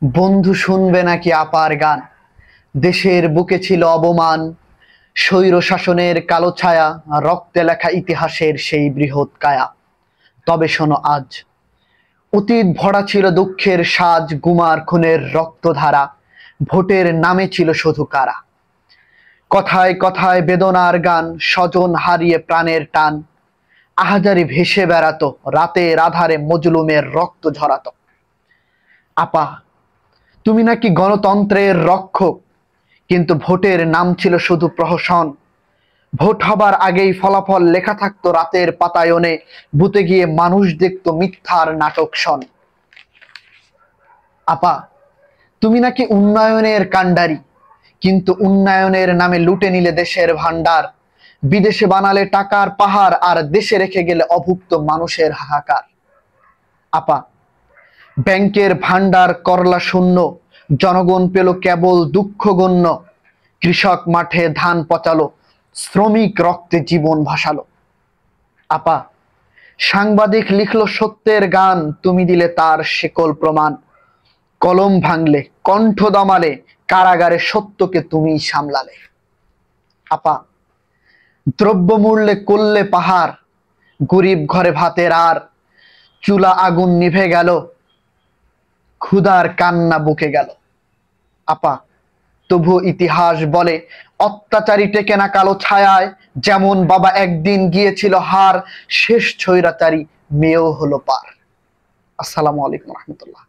বন্ধু শুনবে নাকি আপার গান? দেশের বুকে ছিল অবমান, স্বৈর শাসনের কালো ছায়া, রক্তে লেখা ইতিহাসের সেই বৃহৎ কায়া। তবে শোনো আজ, অতীত ভরা ছিল দুঃখের সাজ, গুমার খুনের রক্তধারা, ভোটের নামে ছিল শুধু কারা। কথায় কথায় বেদনার গান, স্বজন হারিয়ে প্রাণের টান, আহাজারি ভেসে বেড়াতো, রাতের আধারে মজলুমের রক্ত ঝরাতো। আপা, তুমি নাকি গণতন্ত্রের রক্ষক, কিন্তু ভোটের নাম ছিল শুধু প্রহসন। ভোট হবার আগেই ফলাফল লেখা থাকতো রাতের পাতায়নে, বুথে গিয়ে মানুষ দেখতো মিথ্যার নাটক শন। আপা, তুমি নাকি উন্নয়নের কাণ্ডারি, কিন্তু উন্নয়নের নামে লুটে নিলে দেশের ভান্ডার। বিদেশে বানালে টাকার পাহাড়, আর দেশে রেখে গেলে অভুক্ত মানুষের হাহাকার। আপা, ব্যাংকের ভান্ডার করলা শূন্য, জনগণ পেল কেবল দুঃখ গণ্য। কৃষক মাঠে ধান পচালো, শ্রমিক রক্তে জীবন ভাসালো। আপা, সাংবাদিক লিখলো সত্যের গান, তুমি দিলে তার শেকল প্রমাণ। কলম ভাঙলে, কণ্ঠ দমালে, কারাগারে সত্যকে তুমি সামলালে। আপা, দ্রব্যমূল্যে করলে পাহাড়, গরিব ঘরে ভাতের আর, চুলা আগুন নিভে গেল, ক্ষুধার কান্না বুকে গেল। আপা, তবু ইতিহাস বলে অত্যাচারী টেকে না কালো ছায়ায়, যেমন বাবা একদিন গিয়েছিল হার, শেষ স্বৈরাচারী মেয়েও হলো পার। আসসালামু আলাইকুম রহমতুল্লাহ।